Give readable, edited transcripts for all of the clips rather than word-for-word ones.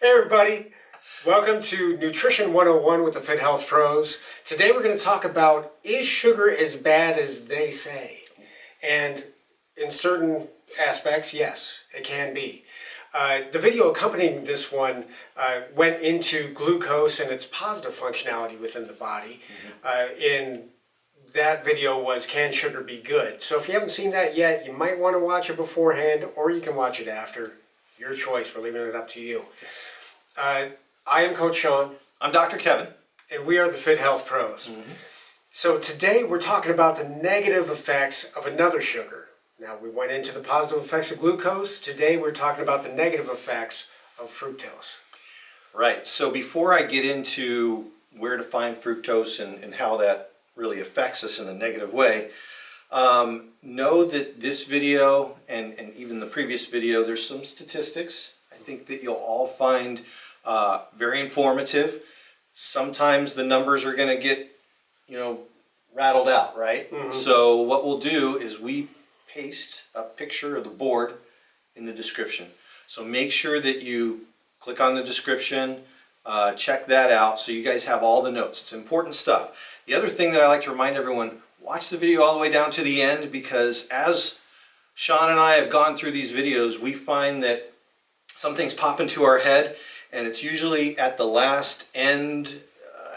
Hey everybody, welcome to Nutrition 101 with the FitHealth Pros. Today we're going to talk about, is sugar as bad as they say? And in certain aspects, yes, it can be. The video accompanying this one went into glucose and its positive functionality within the body. In that video was, can sugar be good? So if you haven't seen that yet, you might want to watch it beforehand or you can watch it after. Your choice, we're leaving it up to you. Yes. I am Coach Sean. I'm Dr. Kevin. And we are the FitHealth Pros. So today we're talking about the negative effects of another sugar. Now we went into the positive effects of glucose. Today we're talking about the negative effects of fructose. Right. So before I get into where to find fructose and how that really affects us in a negative way, know that this video and even the previous video, there's some statistics I think that you'll all find very informative. Sometimes the numbers are going to get, rattled out, right? So what we'll do is we paste a picture of the board in the description. So make sure that you click on the description, check that out so you guys have all the notes. It's important stuff. The other thing that I like to remind everyone, watch the video all the way down to the end, because as Sean and I have gone through these videos, we find that some things pop into our head, and it's usually at the last end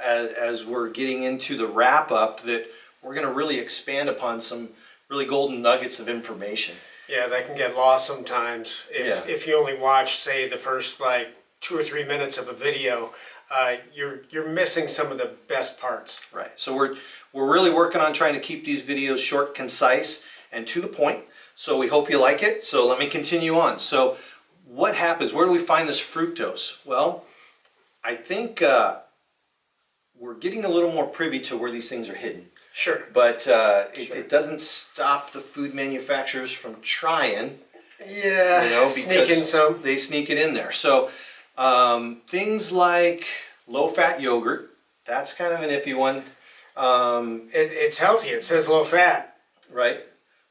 as we're getting into the wrap up that we're going to really expand upon some really golden nuggets of information. Yeah, that can get lost sometimes. If you only watch, say, the first 2 or 3 minutes of a video, you're missing some of the best parts. Right. So we're really working on trying to keep these videos short, concise, and to the point. So we hope you like it. So let me continue on. So what happens? Where do we find this fructose? Well, I think we're getting a little more privy to where these things are hidden. Sure. But it doesn't stop the food manufacturers from trying. Yeah, sneaking some. They sneak it in there. So things like low-fat yogurt, that's kind of an iffy one. It's healthy. It says low fat. Right.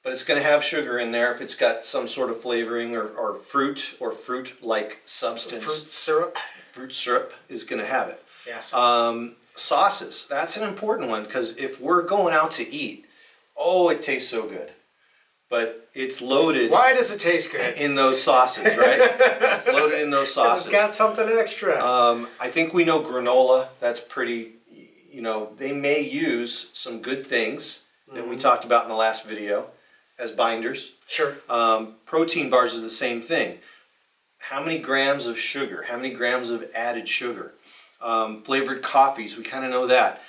But it's going to have sugar in there if it's got some sort of flavoring or fruit or fruit-like substance. Fruit syrup. Fruit syrup is going to have it. Yes. Sauces, that's an important one, because if we're going out to eat, it tastes so good. But it's loaded. Why does it taste good? In those sauces, right? It's loaded in those sauces. It's got something extra. I think we know granola. That's pretty, they may use some good things that we talked about in the last video as binders. Sure. Protein bars is the same thing. How many grams of sugar? How many grams of added sugar? Flavored coffees, we kind of know that.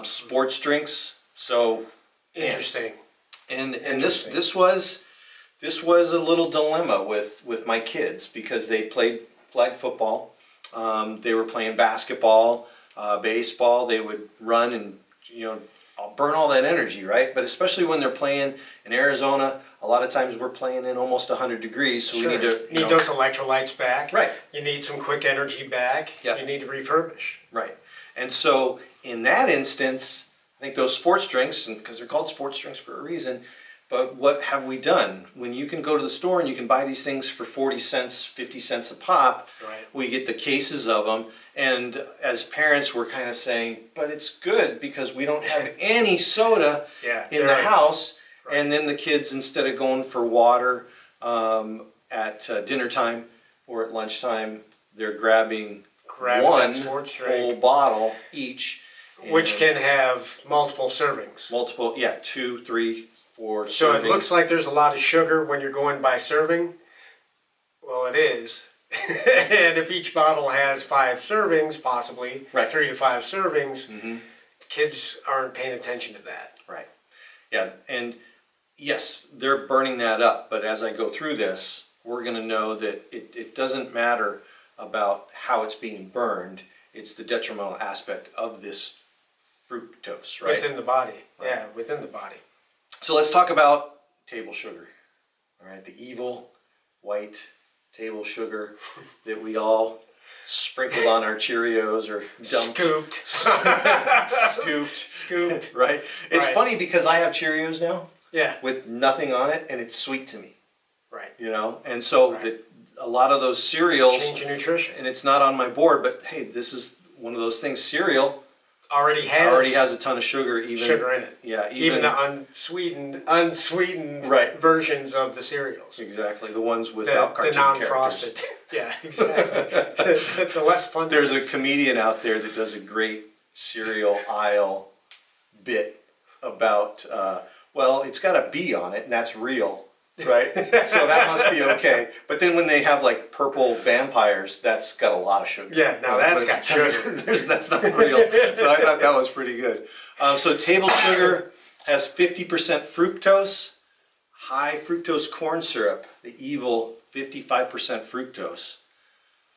Sports drinks, so interesting. And this was a little dilemma with my kids, because they played flag football. They were playing basketball, baseball. They would run and burn all that energy, right? But especially when they're playing in Arizona, a lot of times we're playing in almost 100 degrees, so sure. we need to need those electrolytes back. Right. You need some quick energy back. Yep. You need to refurbish. Right. And so in that instance, I think those sports drinks, and because they're called sports drinks for a reason, but what have we done? When you can go to the store and you can buy these things for 40 cents, 50 cents a pop, right. We get the cases of them. And as parents, we're kind of saying, but it's good because we don't have any soda in the house. Right. And then the kids, instead of going for water at dinner time or at lunchtime, they're grabbing one whole bottle each. Which can have multiple servings. 2, 3, 4 servings. So it looks like there's a lot of sugar when you're going by serving. Well, it is. And if each bottle has 5 servings, possibly, right. 3 to 5 servings, kids aren't paying attention to that. Right. Yeah, and yes, they're burning that up, but as I go through this, we're going to know that it doesn't matter about how it's being burned. It's the detrimental aspect of this fructose, right? Within the body. Right. Yeah, within the body. So let's talk about table sugar. All right, the evil white table sugar that we all sprinkled on our Cheerios or dumped. Scooped. Right? It's funny because I have Cheerios now. Yeah. With nothing on it, and it's sweet to me. Right. And so a lot of those cereals, Change your nutrition. and it's not on my board, but hey, this is one of those things. Cereal Already has a ton of sugar, even sugar in it. Yeah, Even the unsweetened Right. versions of the cereals. exactly the ones The, without the cartoon non-frosted. characters. Yeah, exactly. the less fun. There's a ones. comedian out there that does a great cereal aisle bit about, well, it's got a B on it, and that's real, right? So that must be okay. But then when they have like purple vampires, that's got a lot of sugar. Yeah, no, that's got sugar. That's not real. So I thought that was pretty good. So table sugar has 50% fructose, high fructose corn syrup, the evil 55% fructose.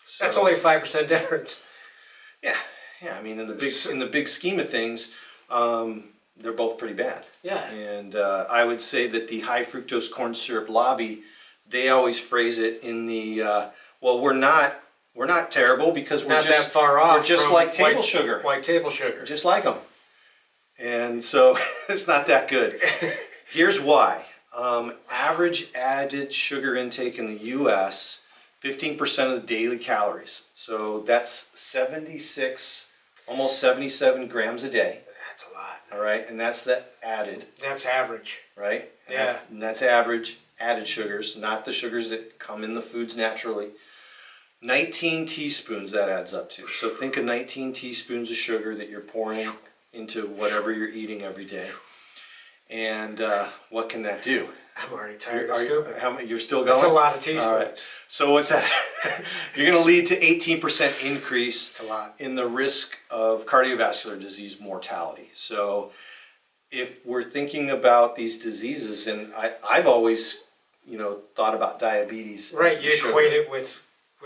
So, That's only a 5% difference. yeah. I mean, in the big scheme of things, they're both pretty bad. Yeah. And I would say that the high fructose corn syrup lobby, they always phrase it in the well, we're not terrible because we're Not just that far off. We're just from like table sugar, White table sugar. just like them. And so it's not that good. Here's why. Average added sugar intake in the U.S. 15% of the daily calories. So that's 76, almost 77 grams a day. That's a lot. All right, and that's the added, That's average. right? And Yeah. that's average added sugars, not the sugars that come in the foods naturally. 19 teaspoons that adds up to. So think of 19 teaspoons of sugar that you're pouring into whatever you're eating every day. And what can that do? I'm already tired of scooping. You're still going? That's a lot of teaspoons. All right. So what's that? You're going to lead to 18% increase It's a lot. in the risk of cardiovascular disease mortality. So if we're thinking about these diseases, and I've always, thought about diabetes. Right, as the you sugar, equate it with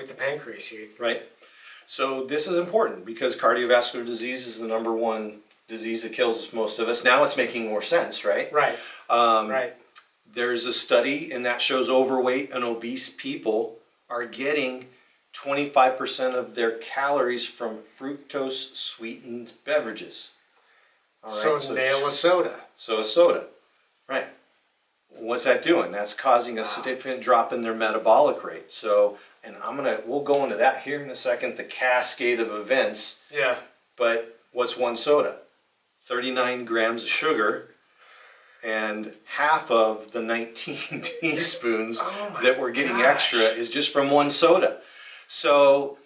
the pancreas. right? So this is important because cardiovascular disease is the number one disease that kills most of us. Now it's making more sense, right? Right, right. There's a study, and that shows overweight and obese people are getting 25% of their calories from fructose sweetened beverages. All right, So nail a soda. So a soda, right? What's that doing? That's causing a significant drop in their metabolic rate. So, and we'll go into that here in a second, the cascade of events. Yeah. But what's one soda? 39 grams of sugar, and half of the 19 teaspoons that we're getting extra is just from one soda. So,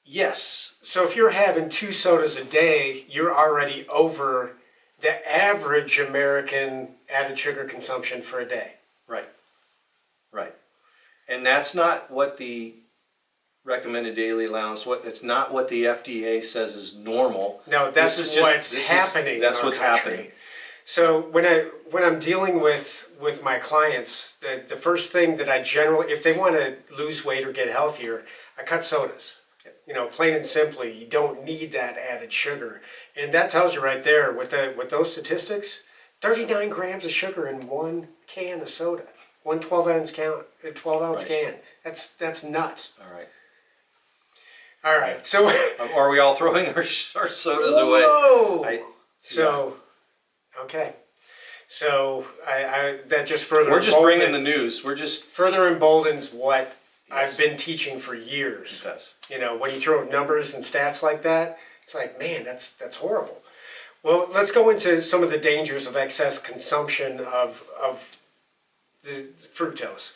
yes. So if you're having 2 sodas a day, you're already over the average American added sugar consumption for a day. Right. And that's not what the recommended daily allowance, it's not what the FDA says is normal. No, that's what's happening. That's in our what's country. happening. So when I'm dealing with my clients, the first thing that I generally, if they want to lose weight or get healthier, I cut sodas. Plain and simply, you don't need that added sugar, and that tells you right there with those statistics. 39 grams of sugar in one can of soda, one 12-ounce can. That's nuts. All right. All right, so Are we all throwing our sodas away? Whoa! Okay. So I that just further. We're just bringing the emboldens- news. Further emboldens what Yes. I've been teaching for years. It does. When you throw numbers and stats like that, it's like, man, that's horrible. Well, let's go into some of the dangers of excess consumption of the fructose.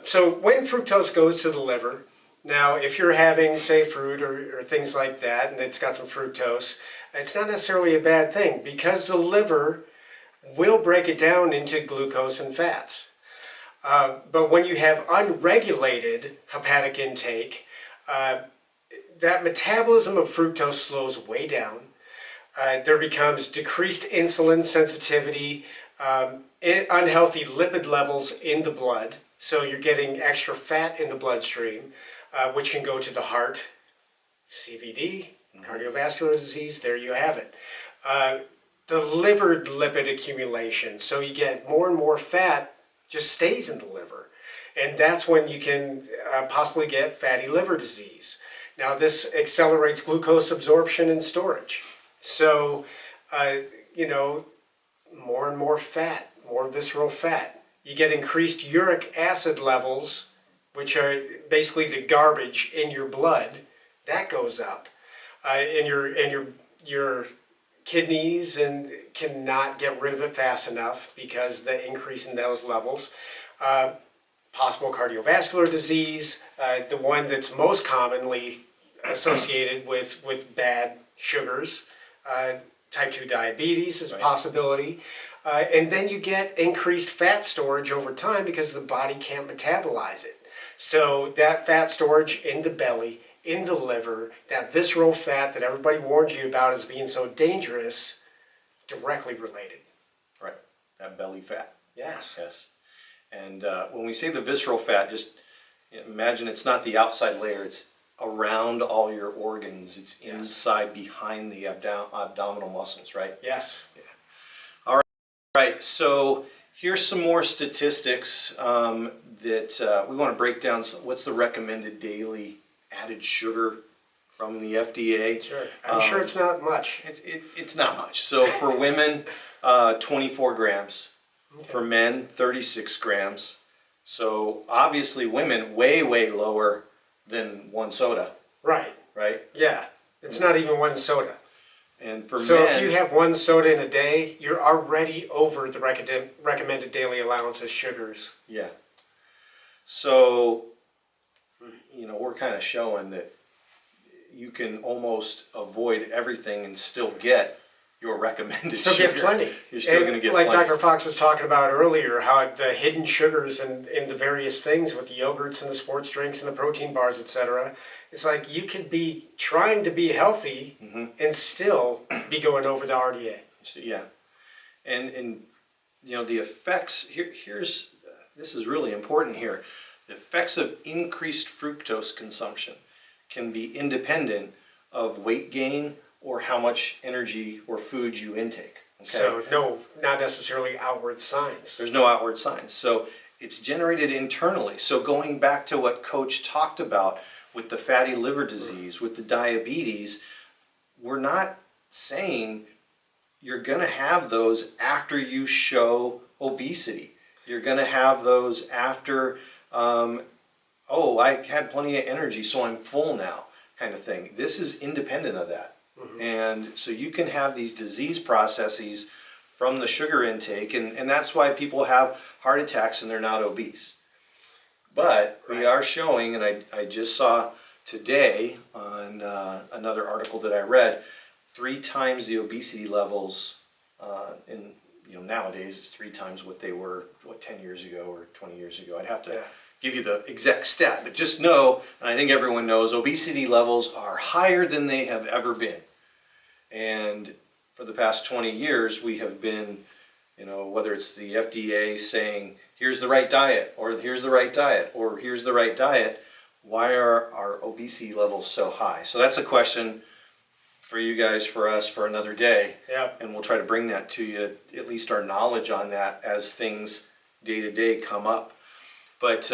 So when fructose goes to the liver, now if you're having, say, fruit or things like that, and it's got some fructose, it's not necessarily a bad thing because the liver will break it down into glucose and fats. But when you have unregulated hepatic intake, that metabolism of fructose slows way down. There becomes decreased insulin sensitivity, unhealthy lipid levels in the blood. So you're getting extra fat in the bloodstream, which can go to the heart, CVD, cardiovascular disease, there you have it. The liver lipid accumulation, so you get more and more fat just stays in the liver. And that's when you can possibly get fatty liver disease. Now this accelerates glucose absorption and storage. So, more and more fat, more visceral fat. You get increased uric acid levels which are basically the garbage in your blood, that goes up. And your kidneys and cannot get rid of it fast enough because the increase in those levels. Possible cardiovascular disease, the one that's most commonly associated with bad sugars. Type 2 diabetes is a possibility. And then you get increased fat storage over time because the body can't metabolize it. So that fat storage in the belly, in the liver, that visceral fat that everybody warns you about as being so dangerous, directly related. Right, that belly fat. Yes. Yes. And when we say the visceral fat, just imagine it's not the outside layer, it's around all your organs. It's inside, behind the abdominal muscles, right? Yes. Yeah. All right, so here's some more statistics that we want to break down. What's the recommended daily added sugar from the FDA? Sure. I'm sure it's not much. It's not much. So for women, 24 grams. Okay. For men, 36 grams. So obviously women way lower than one soda. Right. Right? Yeah. It's not even one soda. And for so men, if you have one soda in a day, you're already over the recommended daily allowance of sugars. Yeah. So, we're kind of showing that you can almost avoid everything and still get your recommended still sugar. Get plenty. You're still going to get like plenty. Dr. Fox was talking about earlier, how the hidden sugars in the various things with the yogurts and the sports drinks and the protein bars, etc. It's like you could be trying to be healthy and still be going over the RDA. So, yeah. And the effects, this is really important here. The effects of increased fructose consumption can be independent of weight gain or how much energy or food you intake. Okay? So no, not necessarily outward signs. There's no outward signs. So it's generated internally. So going back to what Coach talked about with the fatty liver disease, with the diabetes, we're not saying you're going to have those after you show obesity. You're going to have those after, I had plenty of energy, so I'm full now, kind of thing. This is independent of that. And so you can have these disease processes from the sugar intake, and that's why people have heart attacks and they're not obese. But we are showing, and I just saw today on another article that I read, 3 times the obesity levels nowadays it's 3 times what they were 10 years ago or 20 years ago. I'd have to give you the exact stat, but just know, and I think everyone knows, obesity levels are higher than they have ever been. And for the past 20 years we have been, whether it's the FDA saying here's the right diet, or here's the right diet, or here's the right diet, why are our obesity levels so high? So that's a question for you guys, for us, for another day. Yeah. And we'll try to bring that to you, at least our knowledge on that as things day to day come up. But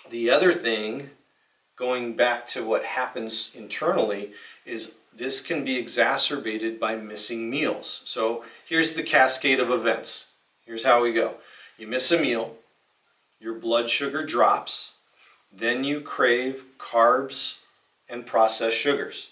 the other thing, going back to what happens internally, is this can be exacerbated by missing meals. So here's the cascade of events. Here's how we go. You miss a meal, your blood sugar drops, then you crave carbs and processed sugars.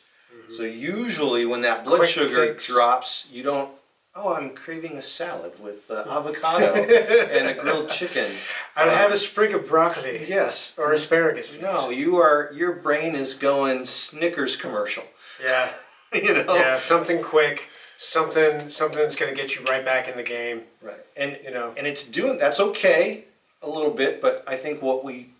So usually when that blood sugar drops, you don't, I'm craving a salad with avocado and a grilled chicken. I'll have a sprig of broccoli. Yes. Or asparagus. No, your brain is going Snickers commercial. Yeah. Yeah, something quick, something that's going to get you right back in the game. Right. And it's that's okay a little bit, but I think what we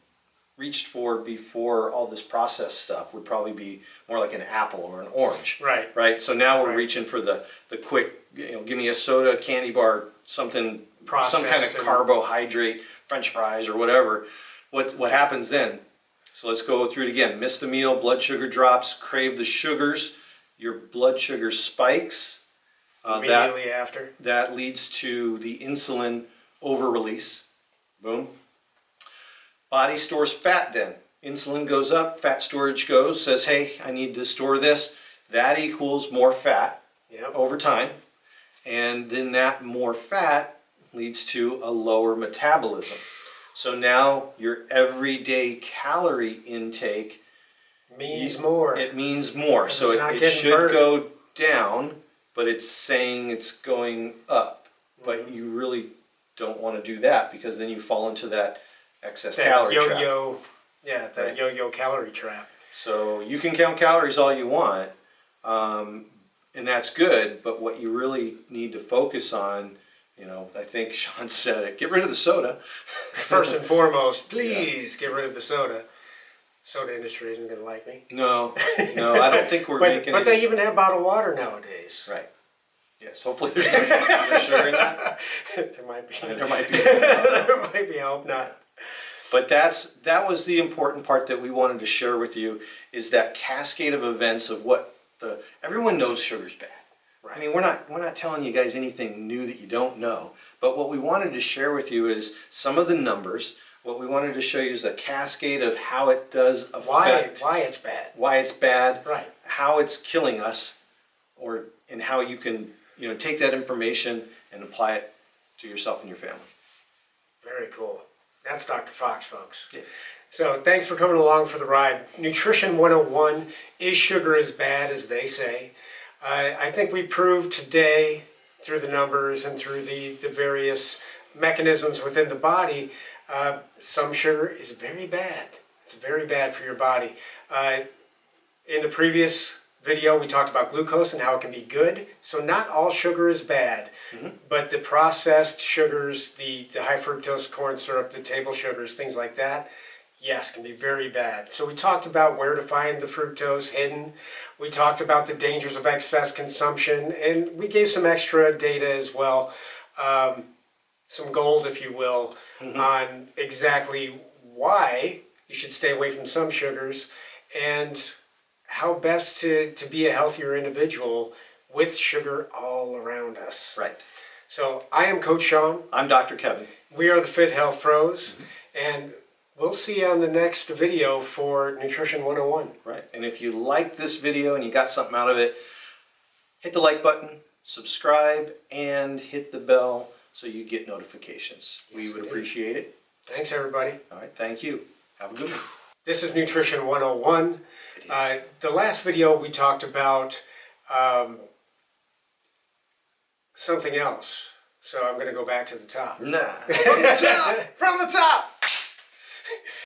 reached for before all this processed stuff would probably be more like an apple or an orange. Right. Right. So now we're reaching for the quick, give me a soda, candy bar, something processed, some kind of carbohydrate, French fries or whatever. What happens then? So let's go through it again. Miss the meal, blood sugar drops, crave the sugars, your blood sugar spikes. Immediately after. That leads to the insulin over-release. Boom. Body stores fat then. Insulin goes up, fat storage goes, says, hey, I need to store this. That equals more fat over time. And then that more fat leads to a lower metabolism. So now your everyday calorie intake Means more. It means more. So it's not it getting should burnt. go down, but it's saying it's going up. But you really don't want to do that because then you fall into that excess calorie trap. yo-yo, yeah, that Right. yo-yo calorie trap. So you can count calories all you want, and that's good. But what you really need to focus on, I think Sean said it. Get rid of the soda. First and foremost, please get rid of the soda. Soda industry isn't going to like me. No, I don't think we're making. But they even have bottled water nowadays. Right. Yes. Hopefully there's no is there sugar in that. There might be. There might be. There might be. I hope not. But that was the important part that we wanted to share with you, is that cascade of events of everyone knows sugar's bad. Right. I mean, we're not telling you guys anything new that you don't know. But what we wanted to share with you is some of the numbers. What we wanted to show you is the cascade of how it does affect why it's bad. why it's bad, Right. how it's killing us, and how you can take that information and apply it to yourself and your family. Very cool. That's Dr. Fox, folks. Yeah. So thanks for coming along for the ride. Nutrition 101, is sugar as bad as they say? I think we proved today through the numbers and through the various mechanisms within the body, some sugar is very bad. It's very bad for your body. In the previous video, we talked about glucose and how it can be good. So not all sugar is bad, but the processed sugars, the high fructose corn syrup, the table sugars, things like that, yes, can be very bad. So we talked about where to find the fructose hidden. We talked about the dangers of excess consumption, and we gave some extra data as well. Some gold, if you will, on exactly why you should stay away from some sugars and how best to be a healthier individual with sugar all around us. Right. So I am Coach Sean. I'm Dr. Kevin. We are the FitHealth Pros, and we'll see you on the next video for Nutrition 101. Right. And if you like this video and you got something out of it, hit the like button, subscribe, and hit the bell so you get notifications. Yes, We would indeed. appreciate it. Thanks, everybody. All right. Thank you. Have a good one. This is Nutrition 101. It is. The last video we talked about something else. So I'm going to go back to the top. Nah. From the top. From the top!